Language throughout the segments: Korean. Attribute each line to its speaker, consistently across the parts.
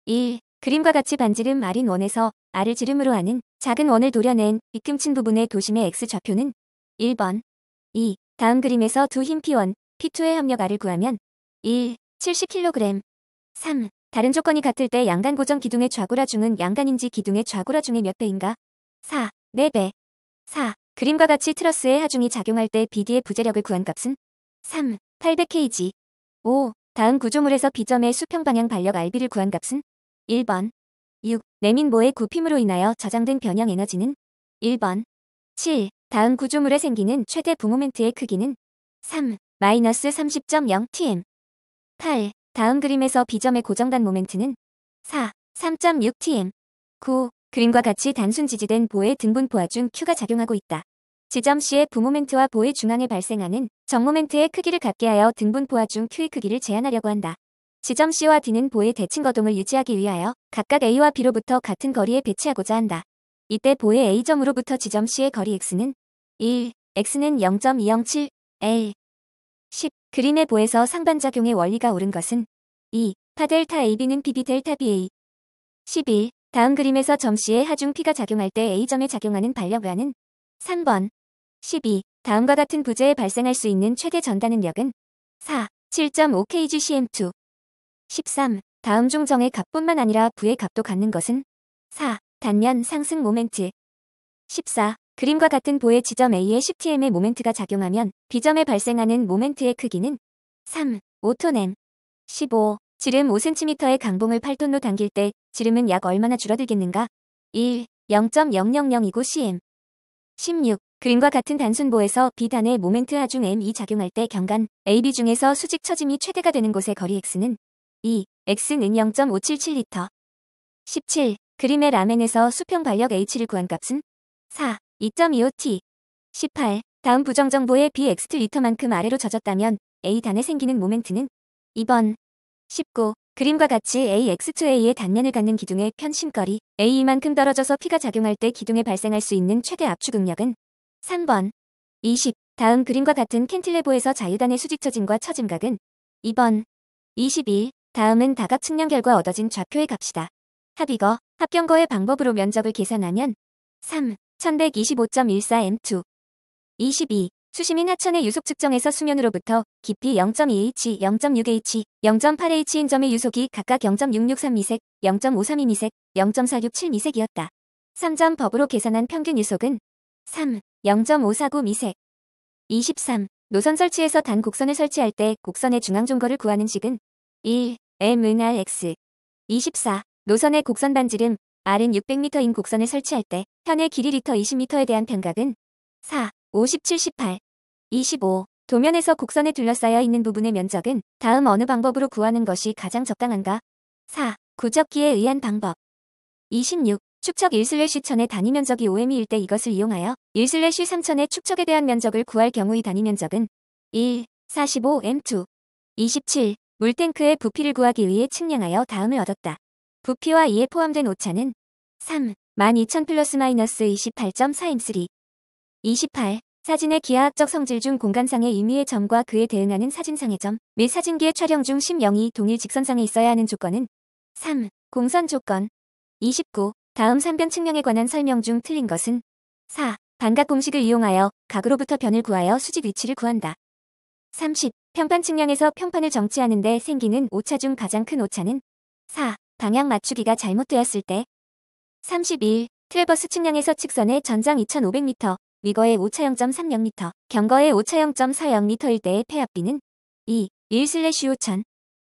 Speaker 1: 1. 그림과 같이 반지름 R인 원에서 R을 지름으로 하는 작은 원을 도려낸 뒤꿈친 부분의 도심의 X좌표는 1번. 2. 다음 그림에서 두 흰 P1, P2의 합력 R을 구하면 1. 70kg. 3. 다른 조건이 같을 때 양간 고정 기둥의 좌구라중은 양간인지 기둥의 좌구라중의 몇 배인가? 4. 4배. 4. 그림과 같이 트러스의 하중이 작용할 때 BD의 부재력을 구한 값은 3. 800kg. 5. 다음 구조물에서 B점의 수평방향 반력 RB를 구한 값은 1번. 6. 내민보의 굽힘으로 인하여 저장된 변형 에너지는 1번. 7. 다음 구조물에 생기는 최대 부모멘트의 크기는 3. 마이너스 30.0 tm. 8. 다음 그림에서 B점의 고정단 모멘트는 4. 3.6 tm. 9. 그림과 같이 단순 지지된 보의 등분 포화 중 Q가 작용하고 있다. 지점 C의 부모멘트와 보의 중앙에 발생하는 정모멘트의 크기를 같게 하여 등분 포화 중 Q의 크기를 제한하려고 한다. 지점 C와 D는 보의 대칭 거동을 유지하기 위하여 각각 A와 B로부터 같은 거리에 배치하고자 한다. 이때 보의 A점으로부터 지점 C의 거리 X는 1, X는 0.207, L. 10. 그림의 보에서 상반작용의 원리가 옳은 것은 2. 파 델타 AB는 PB 델타 BA. 11. 다음 그림에서 점 C의 하중 P가 작용할 때 A점에 작용하는 반력은 3번. 12. 다음과 같은 부재에 발생할 수 있는 최대 전단능력은 4. 7.5kgcm2. 13. 다음 중 정의 값뿐만 아니라 부의 값도 갖는 것은 4. 단면 상승 모멘트. 14. 그림과 같은 보의 지점 A에 10tm의 모멘트가 작용하면 B점에 발생하는 모멘트의 크기는 3. 5톤m. 15. 지름 5cm의 강봉을 8톤로 당길 때 지름은 약 얼마나 줄어들겠는가? 1. 0.0029 cm. 16. 그림과 같은 단순보에서 B단의 모멘트 하중 M이 작용할 때 경간 AB 중에서 수직 처짐이 최대가 되는 곳의 거리 X는 2. X는 0.577m. 17. 그림의 라멘에서 수평 반력 H를 구한 값은 4. 2.25t. 18. 다음 부정정보의 Bxt리터만큼 아래로 젖었다면 A단에 생기는 모멘트는 2번. 19. 그림과 같이 AX2A의 단면을 갖는 기둥의 편심거리 A만큼 떨어져서 P가 작용할 때 기둥에 발생할 수 있는 최대 압축 응력은 3번. 20. 다음 그림과 같은 캔틸레보에서 자유단의 수직 처짐과 처짐각은 2번. 21. 다음은 다각 측량 결과 얻어진 좌표의 값이다. 합이거, 합경거의 방법으로 면적을 계산하면 3. 1125.14m2. 22. 수심인 하천의 유속 측정에서 수면으로부터 깊이 0.2h, 0.6h, 0.8h인 점의 유속이 각각 0.663미색, 0.532미색, 0.467미색이었다. 3점 법으로 계산한 평균 유속은 3. 0.549미색. 23. 노선 설치에서 단 곡선을 설치할 때 곡선의 중앙 종거를 구하는 식은 1. M은 Rx. 24. 노선의 곡선 반지름 R은 600m인 곡선을 설치할 때 현의 길이 리터 20m에 대한 편각은 4. 57, 18. 25. 도면에서 곡선에 둘러싸여 있는 부분의 면적은 다음 어느 방법으로 구하는 것이 가장 적당한가? 4. 구적기에 의한 방법. 26. 축척 1/1000의 단위 면적이 5m일 때 이것을 이용하여 1/3000의 축척에 대한 면적을 구할 경우의 단위 면적은 1. 45m2. 27. 물탱크의 부피를 구하기 위해 측량하여 다음을 얻었다. 부피와 이에 포함된 오차는 3. 12000 플러스 마이너스 28.4m3. 28. 사진의 기하학적 성질 중 공간상의 임의의 점과 그에 대응하는 사진상의 점 및 사진기의 촬영 중 심령이 동일 직선상에 있어야 하는 조건은 3. 공선 조건. 29. 다음 산변 측량에 관한 설명 중 틀린 것은 4. 반각 공식을 이용하여 각으로부터 변을 구하여 수직 위치를 구한다. 30. 평판 측량에서 평판을 정치하는 데 생기는 오차 중 가장 큰 오차는 4. 방향 맞추기가 잘못되었을 때. 31. 트래버스 측량에서 측선의 전장 2500m, 위거의 오차 0.30m, 경거의 오차 0.40m일 때의 폐압비는 2. 1/5000.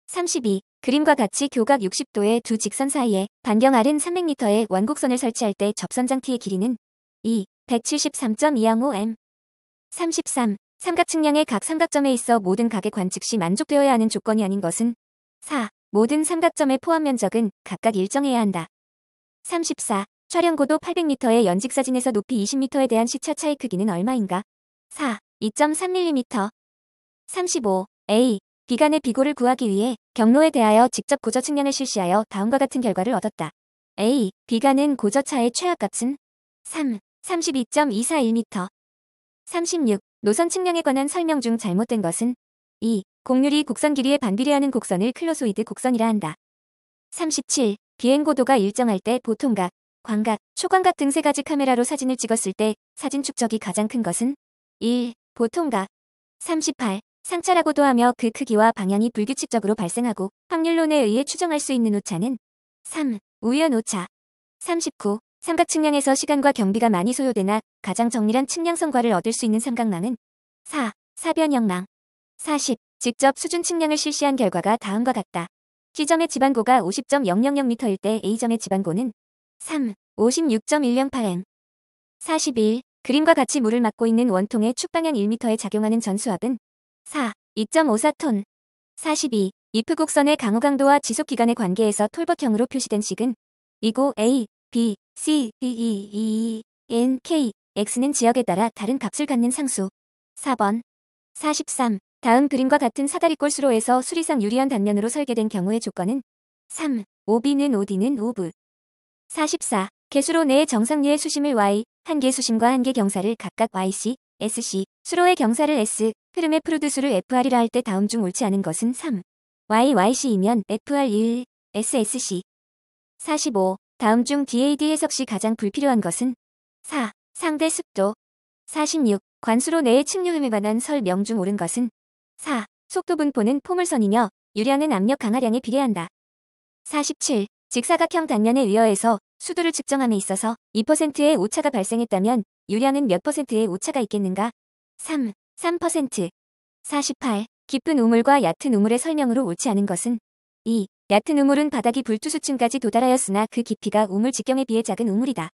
Speaker 1: 32. 그림과 같이 교각 60도의 두 직선 사이에 반경 R은 300m의 원곡선을 설치할 때 접선장 T의 길이는 2. 173.205m. 33. 삼각 측량의 각 삼각점에 있어 모든 각의 관측 시 만족되어야 하는 조건이 아닌 것은 4. 모든 삼각점의 포함 면적은 각각 일정해야 한다. 34. 촬영고도 800m의 연직사진에서 높이 20m에 대한 시차 차의 크기는 얼마인가? 4. 2.3mm. 35. A. B간의 비고를 구하기 위해 경로에 대하여 직접 고저 측량을 실시하여 다음과 같은 결과를 얻었다. A. B간은 고저차의 최하값은 3. 32.241m. 36. 노선 측량에 관한 설명 중 잘못된 것은 2. 곡률이 곡선 길이에 반비례하는 곡선을 클로소이드 곡선이라 한다. 37. 비행고도가 일정할 때 보통각, 광각, 초광각 등 세 가지 카메라로 사진을 찍었을 때 사진 축적이 가장 큰 것은 1. 보통각. 38. 상차라고도 하며 그 크기와 방향이 불규칙적으로 발생하고 확률론에 의해 추정할 수 있는 오차는 3. 우연 오차. 39. 삼각 측량에서 시간과 경비가 많이 소요되나 가장 정밀한 측량 성과를 얻을 수 있는 삼각망은 4. 사변형망. 40. 직접 수준 측량을 실시한 결과가 다음과 같다. C점의 지반고가 50.000m일 때 A점의 지반고는 3. 56.108m. 41. 그림과 같이 물을 막고 있는 원통의 축방향 1m에 작용하는 전수압은 4. 2.54톤. 42. if 곡선의 강우 강도와 지속 기간의 관계에서 톨버트형으로 표시된 식은 이고 A, B, C, D, E, E, N, K, X는 지역에 따라 다른 값을 갖는 상수. 4번. 43. 다음 그림과 같은 사다리꼴 수로에서 수리상 유리한 단면으로 설계된 경우의 조건은 3. OB는 OD는 OB. 44. 개수로 내의 정상리의 수심을 Y, 한 개 수심과 한 개 경사를 각각 YC, SC, 수로의 경사를 S, 흐름의 프루드수를 FR이라 할 때 다음 중 옳지 않은 것은 3. YYC이면 FR1, SSC. 45. 다음 중 DAD 해석 시 가장 불필요한 것은 4. 상대 습도. 46. 관수로 내의 측류흠에 관한 설명 중 옳은 것은 4. 속도 분포는 포물선이며 유량은 압력 강하량에 비례한다. 47. 직사각형 단면에 의여해서 수도를 측정함에 있어서 2%의 오차가 발생했다면 유량은 몇 %의 오차가 있겠는가? 3. 3%. 48. 깊은 우물과 얕은 우물의 설명으로 옳지 않은 것은 2. 얕은 우물은 바닥이 불투수층까지 도달하였으나 그 깊이가 우물 직경에 비해 작은 우물이다.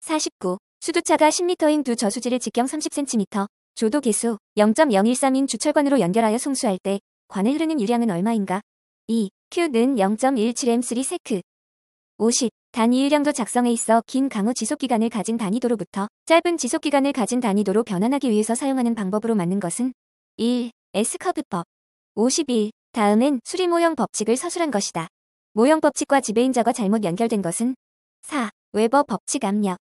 Speaker 1: 49. 수두차가 10m인 두 저수지를 직경 30cm, 조도 개수 0.013인 주철관으로 연결하여 송수할 때 관을 흐르는 유량은 얼마인가? 2. Q는 0.17m3 세크. 50. 단위 유량도 작성에 있어 긴 강우 지속기간을 가진 단위도로부터 짧은 지속기간을 가진 단위도로 변환하기 위해서 사용하는 방법으로 맞는 것은 1. S커브법. 51. 다음은 수리 모형 법칙을 서술한 것이다. 모형 법칙과 지배인자가 잘못 연결된 것은 4. 웨버 법칙 압력.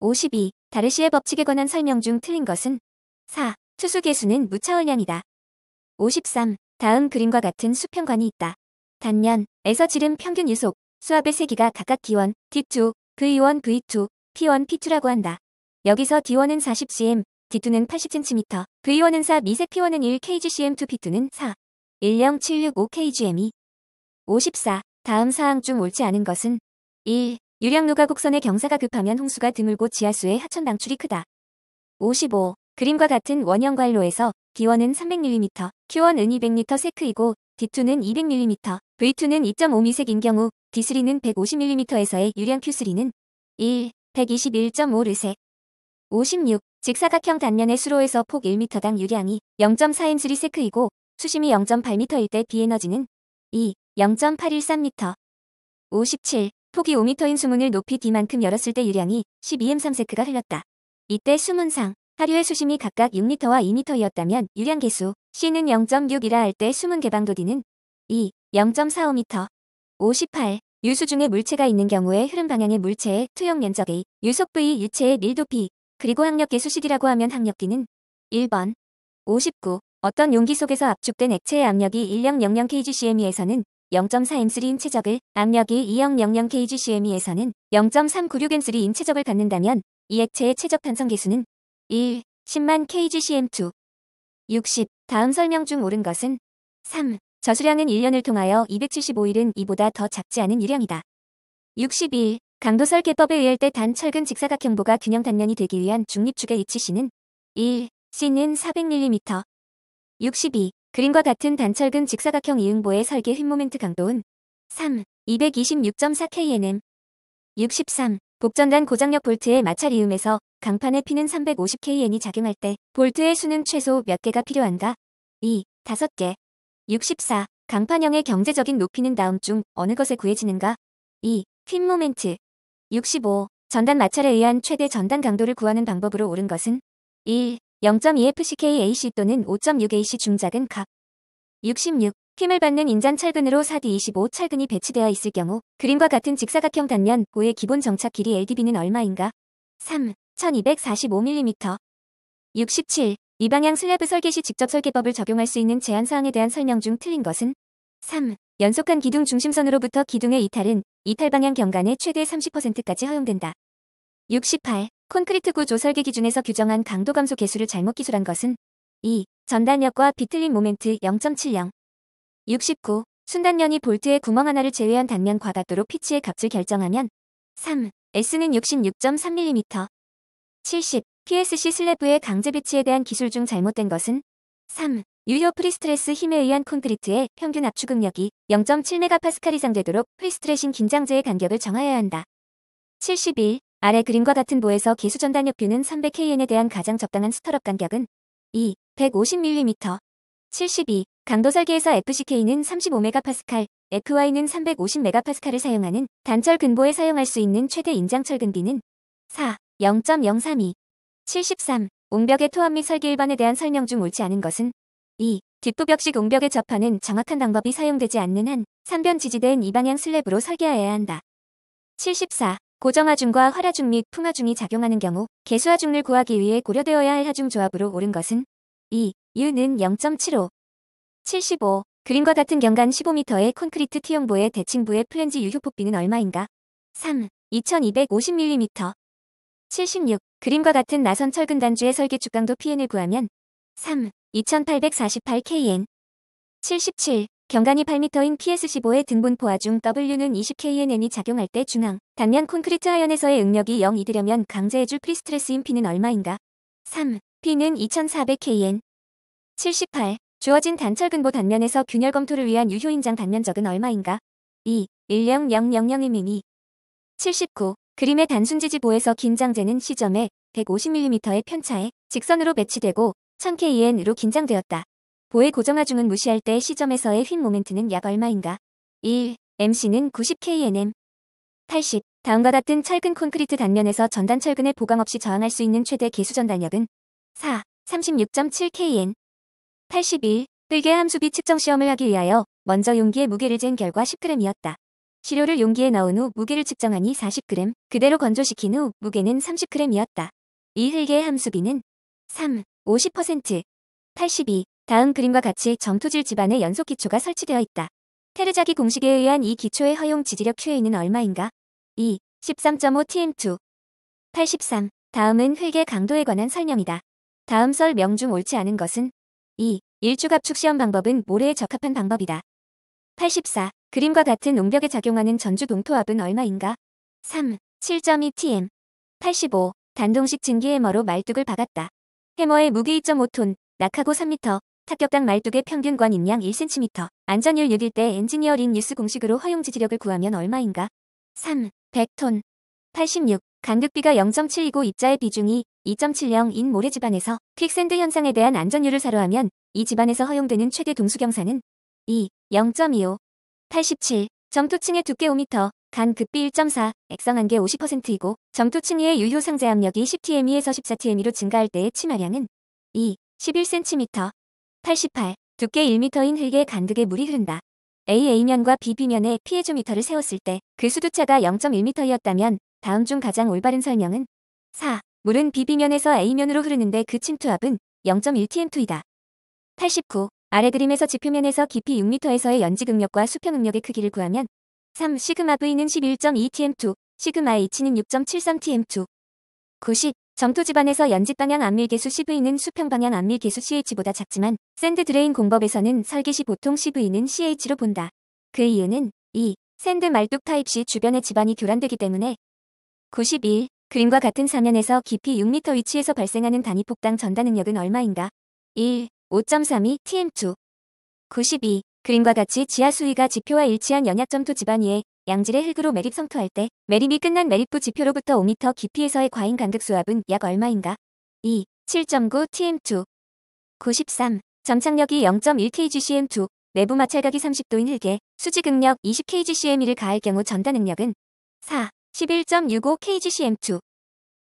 Speaker 1: 52. 다르시의 법칙에 관한 설명 중 틀린 것은 4. 투수 개수는 무차원량이다. 53. 다음 그림과 같은 수평관이 있다. 단면에서 지름 평균 유속, 수압의 세기가 각각 D1, D2, V1, V2, P1, P2라고 한다. 여기서 D1은 40cm, D2는 80cm, V1은 4 미세 P1은 1 kgcm2 P2는 4. 10765 kgm2. 54. 다음 사항 중 옳지 않은 것은 1. 유량 누가 곡선의 경사가 급하면 홍수가 드물고 지하수의 하천 방출이 크다. 55. 그림과 같은 원형 관로에서 D1은 300mm, Q1은 200m 세크이고 D2는 200mm, V2는 2.5ms인 경우 D3는 150mm에서의 유량 Q3는 1. 121.5 르세. 56. 직사각형 단면의 수로에서 폭 1m당 유량이 0.4m3 세크이고 수심이 0.8m일 때 비에너지는 2. 0.813m. 57. 폭이 5m인 수문을 높이 D만큼 열었을 때 유량이 12m3 세크가 흘렀다. 이때 수문상 하류의 수심이 각각 6m와 2m이었다면 유량 개수 C는 0.6이라 할 때 수문 개방도 D는 2. 0.45m. 58. 유수 중에 물체가 있는 경우에 흐름 방향의 물체의 투영 면적 A, 유속 V, 유체의 밀도 P, 그리고 항력 개수 CD라고 하면 항력 D는 1번. 59. 어떤 용기 속에서 압축된 액체의 압력이 1000kgcm에서는 0.4m3인 최적을, 압력이 2000kgcm에서는 0.396m3인 최적을 갖는다면 이 액체의 최적 탄성 계수는 1. 10만 kgcm2. 60. 다음 설명 중 옳은 것은 3. 저수량은 1년을 통하여 275일은 이보다 더 작지 않은 유량이다. 61. 강도설 개법에 의할 때 단 철근 직사각형보가 균형 단면이 되기 위한 중립축의 위치 C는 1. C는 400mm. 62. 그림과 같은 단철근 직사각형 이응보의 설계 휜모멘트 강도는 3. 226.4kNm. 63. 복전단 고장력 볼트의 마찰이음에서 강판의 P는 350kN이 작용할 때 볼트의 수는 최소 몇 개가 필요한가? 2. 5개. 64. 강판형의 경제적인 높이는 다음 중 어느 것에 구해지는가? 2. 휜모멘트. 65. 전단 마찰에 의한 최대 전단 강도를 구하는 방법으로 옳은 것은 1. 0.2fckAC 또는 5.6AC 중작은 값. 66. 힘을 받는 인잔 철근으로 4D25 철근이 배치되어 있을 경우 그림과 같은 직사각형 단면 고의 기본 정착 길이 LDB는 얼마인가? 3. 1245mm. 67. 이 방향 슬래브 설계 시 직접 설계법을 적용할 수 있는 제한사항에 대한 설명 중 틀린 것은 3. 연속한 기둥 중심선으로부터 기둥의 이탈은 이탈 방향 경관의 최대 30%까지 허용된다. 68. 콘크리트 구조 설계 기준에서 규정한 강도 감소 계수를 잘못 기술한 것은 2. 전단력과 비틀림 모멘트 0.70. 69. 순단면이 볼트의 구멍 하나를 제외한 단면 과각도로 피치의 값을 결정하면 3. S는 66.3mm. 70. PSC 슬래브의 강제 배치에 대한 기술 중 잘못된 것은 3. 유효 프리스트레스 힘에 의한 콘크리트의 평균 압축 응력이 0.7MPa 이상 되도록 프리스트레싱 긴장제의 간격을 정하여야 한다. 71. 아래 그림과 같은 보에서 개수 전단력뷰는 300kN에 대한 가장 적당한 스터럽 간격은 2. 150mm. 72. 강도 설계에서 FCK는 35MPa, FY는 350MPa를 사용하는 단철 근보에 사용할 수 있는 최대 인장철 근비는 4. 0.032. 73. 옹벽의 토합 및 설계 일반에 대한 설명 중 옳지 않은 것은 2. 뒷부벽식 옹벽의 접하는 정확한 방법이 사용되지 않는 한 3변 지지대인 이방향 슬랩으로 설계하여야 한다. 74. 고정하중과 활하중 및 풍하중이 작용하는 경우 개수하중을 구하기 위해 고려되어야 할 하중 조합으로 옳은 것은 2. U는 0.75. 75. 그림과 같은 경간 15m의 콘크리트 T형보의 대칭부의 플랜지 유효 폭비는 얼마인가? 3. 2250mm. 76. 그림과 같은 나선 철근 단주의 설계 축강도 PN을 구하면 3. 2848kN. 77. 경간이 8m인 PS15의 등분 포화중 W는 20kN이 작용할 때 중앙, 단면 콘크리트 하연에서의 응력이 0이 되려면 강제해줄 프리스트레스인 P는 얼마인가? 3. P는 2400kN. 78. 주어진 단철 근보 단면에서 균열 검토를 위한 유효 인장 단면적은 얼마인가? 2. 10000mm. 79. 그림의 단순 지지보에서 긴장제는 시점에 150mm의 편차에 직선으로 배치되고 1000kN으로 긴장되었다. 보의 고정하중은 무시할 때 시점에서의 휜 모멘트는 약 얼마인가? 1. MC는 90kNm. 80. 다음과 같은 철근 콘크리트 단면에서 전단 철근을 보강 없이 저항할 수 있는 최대 개수 전단력은 4. 36.7kN. 81. 흙의 함수비 측정 시험을 하기 위하여 먼저 용기에 무게를 잰 결과 10g이었다. 시료를 용기에 넣은 후 무게를 측정하니 40g, 그대로 건조시킨 후 무게는 30g이었다. 이 흙의 함수비는 3. 50%. 82. 다음 그림과 같이 점토질 집안의 연속 기초가 설치되어 있다. 테르자기 공식에 의한 이 기초의 허용 지지력 QA는 얼마인가? 2. 13.5 TM2. 83. 다음은 흙의 강도에 관한 설명이다. 다음 설명 중 옳지 않은 것은 2. 일축 압축 시험 방법은 모래에 적합한 방법이다. 84. 그림과 같은 옹벽에 작용하는 전주 동토압은 얼마인가? 3. 7.2 TM. 85. 단동식 증기 해머로 말뚝을 박았다. 해머의 무게 2.5톤, 낙하고 3m, 타격당 말뚝의 평균 관임량 1cm, 안전율 6일 때 엔지니어링 뉴스 공식으로 허용 지지력을 구하면 얼마인가? 3. 100톤. 86. 간극비가 0.7이고 입자의 비중이 2.70인 모래 집안에서 퀵샌드 현상에 대한 안전율을 사료하면 이 집안에서 허용되는 최대 동수경사는 2. 0.25. 87. 점토층의 두께 5m, 간 극비 1.4, 액성 한계 50%이고 점토층 위의 유효 상제 압력이 10TME에서 14TME로 증가할 때의 침하량은 2. 11cm. 88. 두께 1m인 흙에 간극의 물이 흐른다. A면과 B면에 피해조미터를 세웠을 때 그 수두차가 0.1m이었다면 다음 중 가장 올바른 설명은 4. 물은 B면에서 A면으로 흐르는데 그 침투압은 0.1TM2이다. 89. 아래 그림에서 지표면에서 깊이 6m에서의 연직 응력과 수평 응력의 크기를 구하면 3. 시그마 V는 11.2TM2, 시그마 H는 6.73TM2. 90. 점토 집안에서 연직 방향 안밀 계수 CV는 수평 방향 안밀 계수 CH보다 작지만 샌드 드레인 공법에서는 설계 시 보통 CV는 CH로 본다. 그 이유는 2. 샌드 말뚝 타입 시 주변의 집안이 교란되기 때문에. 91. 그림과 같은 사면에서 깊이 6m 위치에서 발생하는 단위폭당 전단 응력은 얼마인가? 1. 5.32 TM2. 92. 그림과 같이 지하 수위가 지표와 일치한 연약점토 집안 위에 양질의 흙으로 매립 성토할 때 매립이 끝난 매립부 지표로부터 5m 깊이에서의 과잉 간극 수압은 약 얼마인가? 2. 7.9 TM2. 93. 점착력이 0.1kgcm2, 내부 마찰각이 30도인 흙에 수직 응력 20kgcm1을 가할 경우 전단 응력은 4. 11.65 kgcm2.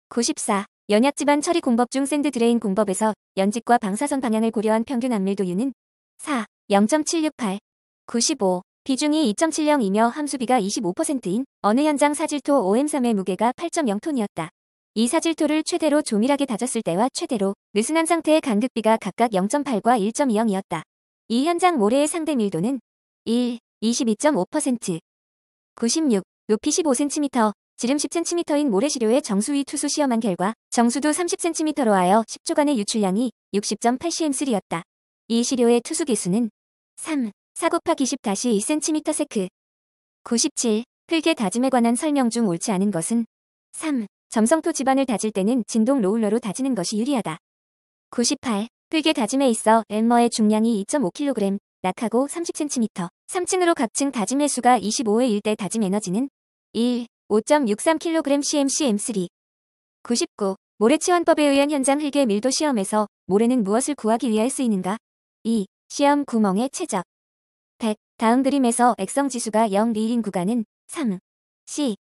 Speaker 1: 94. 연약 집안 처리 공법 중 샌드 드레인 공법에서 연직과 방사선 방향을 고려한 평균 안밀도유는 4. 0.768. 95. 비중이 2.70이며 함수비가 25%인 어느 현장 사질토 OM3의 무게가 8.0톤이었다. 이 사질토를 최대로 조밀하게 다졌을 때와 최대로 느슨한 상태의 간극비가 각각 0.8과 1.20이었다. 이 현장 모래의 상대 밀도는 1. 22.5%. 96. 높이 15cm, 지름 10cm인 모래시료의 정수위 투수 시험한 결과 정수도 30cm로 하여 10초간의 유출량이 60.8cm3였다. 이 시료의 투수 개수는 3. 4 곱하기 10-2cm 세크. 97. 흙의 다짐에 관한 설명 중 옳지 않은 것은 3. 점성토 지반을 다질 때는 진동 로울러로 다지는 것이 유리하다. 98. 흙의 다짐에 있어 엠머의 중량이 2.5kg, 낙하고 30cm, 3층으로 각층 다짐 횟수가 25의 1대 다짐 에너지는 1. 5.63kg cm3. 99. 모래치환법에 의한 현장 흙의 밀도 시험에서 모래는 무엇을 구하기 위하여 쓰이는가? 2. 시험 구멍의 최적. 100. 다음 그림에서 액성지수가 0 리인 구간은 3. C.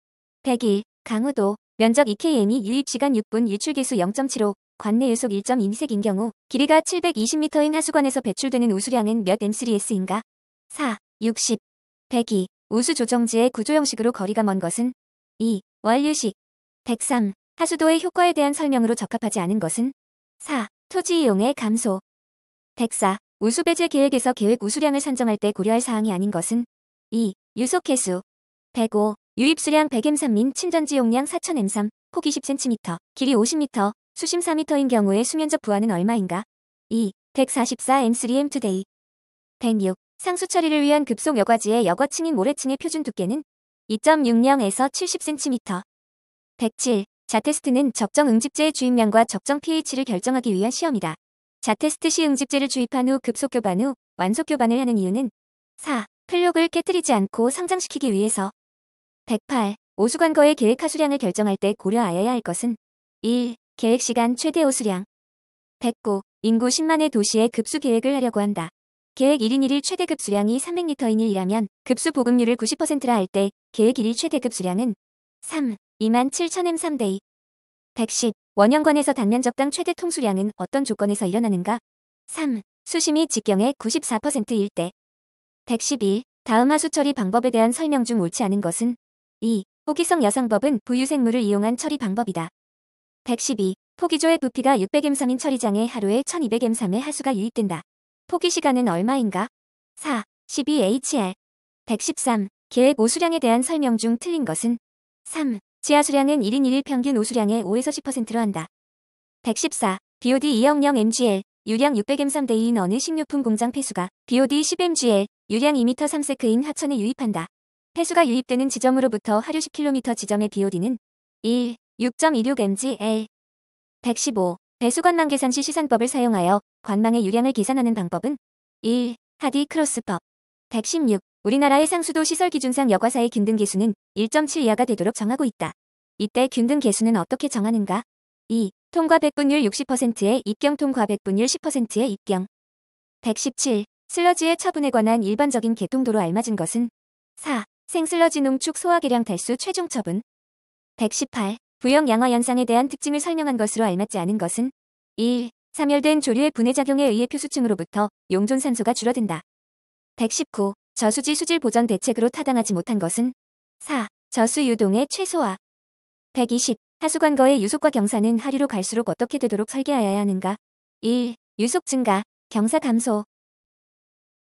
Speaker 1: 101. 강우도, 면적 2km이 유입시간 6분 유출계수 0.75, 관내 유속 1.2ms인 경우 길이가 720m인 하수관에서 배출되는 우수량은 몇 m3s인가? 4. 60. 102. 우수 조정지의 구조 형식으로 거리가 먼 것은 2. 원류식. 103. 하수도의 효과에 대한 설명으로 적합하지 않은 것은 4. 토지 이용의 감소. 104. 우수 배제 계획에서 계획 우수량을 산정할 때 고려할 사항이 아닌 것은 2. 유속 횟수. 105. 유입수량 100m 민 침전지 용량 4000m3, 폭이 10cm, 길이 50m, 수심 4m인 경우에 수면적 부하는 얼마인가? 2. 144m3m today. 106. 상수 처리를 위한 급속 여과지의 여과층인 모래층의 표준 두께는 2.60에서 70cm. 107. 자테스트는 적정 응집제의 주입량과 적정 pH를 결정하기 위한 시험이다. 자테스트 시 응집제를 주입한 후 급속 교반 후 완속 교반을 하는 이유는 4. 플욕을 깨뜨리지 않고 성장시키기 위해서. 108. 오수관거의 계획 하수량을 결정할 때 고려하여야 할 것은 1. 계획시간 최대 오수량. 109. 인구 10만의 도시에 급수 계획을 하려고 한다. 계획 1인 1일 최대 급수량이 300L인 일이라면 급수 보급률을 90%라 할 때 계획 1일 최대 급수량은 3. 27,000m3day. 110. 원형관에서 단면 적당 최대 통수량은 어떤 조건에서 일어나는가? 3. 수심이 직경의 94%일 때. 111. 다음 하수 처리 방법에 대한 설명 중 옳지 않은 것은 2. 포기성 여상법은 부유생물을 이용한 처리 방법이다. 112. 포기조의 부피가 600m3인 처리장에 하루에 1200m3의 하수가 유입된다. 포기 시간은 얼마인가? 4. 12hr. 113. 계획 오수량에 대한 설명 중 틀린 것은 3. 지하수량은 1인 1일 평균 오수량의 5에서 10%로 한다. 114. BOD 200 mgl, 유량 600m3대인 어느 식료품 공장 폐수가 BOD 10mgl, 유량 2m 3세크인 하천에 유입한다. 폐수가 유입되는 지점으로부터 하류 10km 지점의 BOD는 1. 6.26mgl. 115. 배수관망 계산 시 시산법을 사용하여 관망의 유량을 계산하는 방법은 1. 하디 크로스법. 116. 우리나라의 상수도 시설 기준상 여과사의 균등 계수는 1.7 이하가 되도록 정하고 있다. 이때 균등 계수는 어떻게 정하는가? 2. 통과 백분율 60%의 입경 통과 백분율 10%의 입경. 117. 슬러지의 처분에 관한 일반적인 개통도로 알맞은 것은 4. 생슬러지 농축 소화 계량 탈수 최종 처분. 118. 부영 양화 현상에 대한 특징을 설명한 것으로 알맞지 않은 것은 1. 사멸된 조류의 분해작용에 의해 표수층으로부터 용존산소가 줄어든다. 119. 저수지 수질 보전 대책으로 타당하지 못한 것은 4. 저수 유동의 최소화. 120. 하수관거의 유속과 경사는 하류로 갈수록 어떻게 되도록 설계하여야 하는가? 1. 유속 증가, 경사 감소.